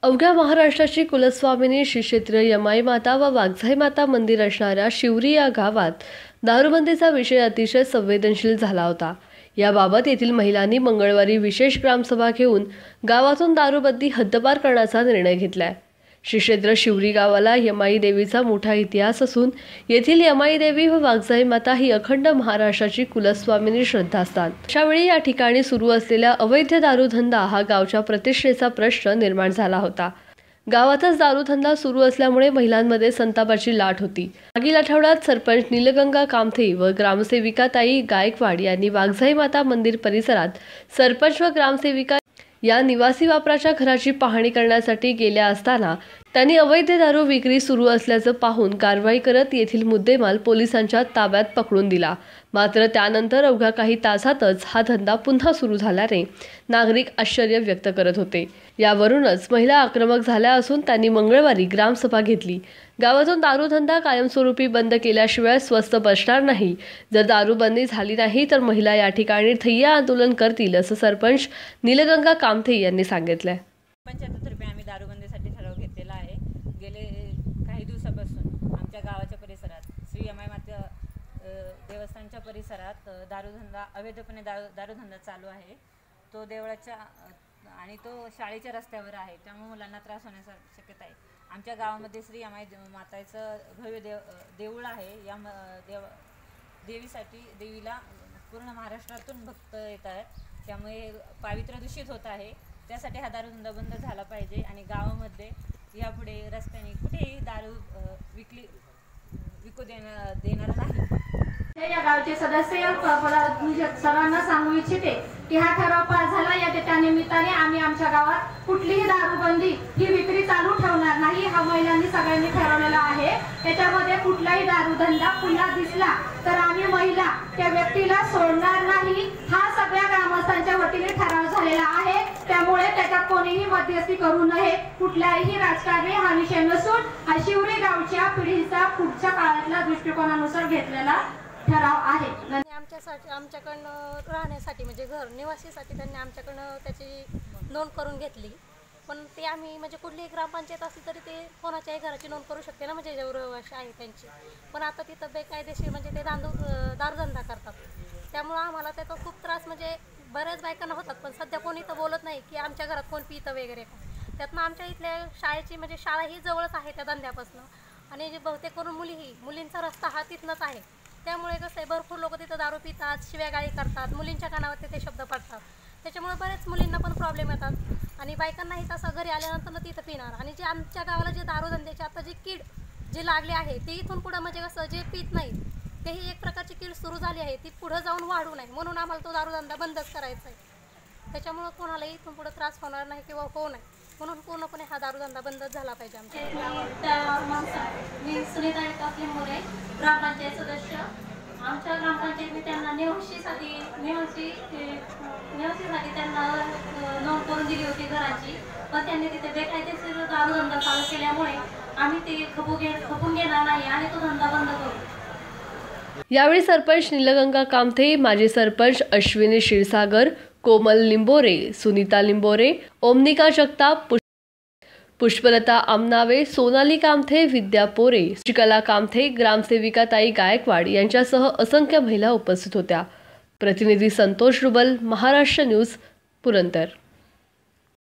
अवघ्या महाराष्ट्राची कुलस्वामिनी श्री क्षेत्र यमाई माता व वाघजाई माता मंदिर असणाऱ्या शिवरी या गावात दारूबंदीचा विषय अतिशय संवेदनशील झाला होता। याबाबत येथील महिलांनी मंगळवारी विशेष ग्रामसभा घेऊन गावातून दारूबंदी हद्दपार करण्याचा निर्णय घेतलाय। श्री क्षेत्र शिवरी गावाला यमाई देवीचा मोठा इतिहास असून येथील यमाई देवी व वाघजाई माता ही अखंड महाराष्ट्राची कुलस्वामिनी श्रद्धास्थान। अशावेळी या ठिकाणी सुरू असलेला अवैध दारूधंदा हा गावच्या प्रतिष्ठेचा प्रश्न निर्माण झाला होता। गावातच दारूधंदा सुरू असल्यामुळे महिलांमध्ये संतापाची लाट होती। मागील आठवड्यात सरपंच नीलगंगा कामथे व ग्रामसेविका ताई गायकवाड यांनी वाघजाई माता मंदिर परिसरात सरपंच व ग्रामसेविका या निवासी वापराच्या घराची पाहणी करण्यासाठी गेल्या असताना त्यांनी अवैध दारू विक्री सुरू असल्याचं पाहून कारवाई करत येथील मुद्देमाल पोलिसांच्या ताब्यात पकडून दिला। मात्र त्यानंतर अवघ्या काही तासातच हा धंदा पुन्हा सुरू झाल्याने नागरिक आश्चर्य व्यक्त करत होते। यावरूनच महिला आक्रमक झाल्या असून त्यांनी मंगळवारी ग्रामसभा घेतली। गावातून दारूधंदा कायमस्वरूपी बंद केल्याशिवाय स्वस्थ बसणार नाही। जर दारूबंदी झाली नाही तर महिला या ठिकाणी ठिय्या आंदोलन करतील असं सरपंच नीलगंगा कामथे यांनी सांगितलं। पंचायततर्फे आम्ही दारूबंदीसाठी ठराव घेतलेला आहे। गेले काही दिवसापासून आमच्या गावाच्या परिसरात श्री यमाई माता देवस्थानच्या परिसरात दारूधंदा अवैधपणे दारूधंदा चालू आहे। तो देवळाच्या आणि तो शाळेच्या रस्त्यावर आहे, त्यामुळे मुलांना त्रास होण्याची शक्यता आहे। आमच्या गावामध्ये श्री यमाई माताचं भव्य देऊळ आहे। या देवीला पूर्ण महाराष्ट्रातून भक्त येत आहेत, त्यामुळे पावित्र्य दूषित होत आहे। त्यासाठी हा दारूधंदा बंद झाला पाहिजे आणि गावामध्ये यापुढे रस्त्याने कुठेही दारू विकू देणार नाही। या गावचे सदस्य सर्वांना सांगू इच्छिते की हा ठराव पास झाला, त्या निमित्ताने आम्ही आमच्या गावात कुठलीही दारूबंदी ही विक्री चालू ठेवणार नाही। हा महिलांनी सगळ्यांनी ठरवलेला आहे। त्याच्यामध्ये कुठलाही दारूधंदा पुन्हा दिसला तर आम्ही महिला त्या व्यक्तीला सोडणार नाही। हा सगळ्या ग्रामस्थांच्या वतीने ठराव झालेला आहे, त्यामुळे त्याच्यात कोणीही मध्यस्थी करू नये। कुठल्याही राजकारणी हा विषय नसून शिवरी गावच्या पिढीचा पुढच्या काळातल्या दृष्टिकोनानुसार घेतलेला ठराव आहे। आमच्याकडनं राहण्यासाठी म्हणजे घर निवासीसाठी त्यांनी आमच्याकडनं त्याची नोंद करून घेतली, पण ते आम्ही म्हणजे कुठलीही ग्रामपंचायत असली तरी ते कोणाच्याही घराची नोंद करू शकते ना, म्हणजे जेवढं रहिवासी आहे त्यांची। पण आता तिथं बेकायदेशीर म्हणजे ते दारूधंदा करतात, त्यामुळं आम्हाला त्याचा खूप त्रास म्हणजे बऱ्याच बायकांना होतात। पण सध्या कोणी तर बोलत नाही की आमच्या घरात कोण पितं वगैरे। त्यातनं आमच्या इथल्या शाळेची म्हणजे शाळा ही जवळच आहे त्या धंद्यापासून, आणि जे बहुतेक करून मुलींचा रस्ता हा तिथनंच आहे। त्यामुळे कसं आहे, भरपूर लोक तिथं दारू पितात, शिव्यागाळी करतात, मुलींच्या कानावर ते शब्द पडतात। त्याच्यामुळे बरेच मुलींना पण प्रॉब्लेम येतात आणि बायकांनाही तसं घरी आल्यानंतर तिथं पिणार। आणि जे आमच्या गावाला जे दारूधंद्याची आता जी कीड जी लागली आहे ती इथून पुढं म्हणजे कसं जे पित नाही तेही एक प्रकारची कीड सुरू झाली आहे, ती पुढं जाऊन वाढू नये म्हणून आम्हाला तो दारूधंदा बंदच करायचा आहे। त्याच्यामुळं कोणालाही इथून पुढं त्रास होणार नाही किंवा होऊ नये म्हणून पूर्णपणे हा दारूधंदा बंदच झाला पाहिजे आमच्या। मी सुनीता लिंबोरे, ग्रामपंचायत सदस्य। आमच्या ग्रामपंचायतीने त्यांना निवासीसाठी त्यांना नोंद करून दिली होती घराची, पण त्यांनी तिथे बेकायदेशीर दारूधंदा चालू केल्यामुळे आम्ही ते खपून घेणार नाही आणि तो धंदा बंद करू। यावेळी सरपंच नीलगंगा कामथे, माजी सरपंच अश्विनी क्षीरसागर, कोमल लिंबोरे, सुनीता लिंबोरे, ओमनिका जगताप, पुष्पलता आमनावे, सोनाली कामथे, विद्या पोरे, श्रीकला कामथे, ग्रामसेविका ताई गायकवाड यांच्यासह असंख्य महिला उपस्थित होत्या। प्रतिनिधी संतोष रुबल, महाराष्ट्र न्यूज, पुरंदर।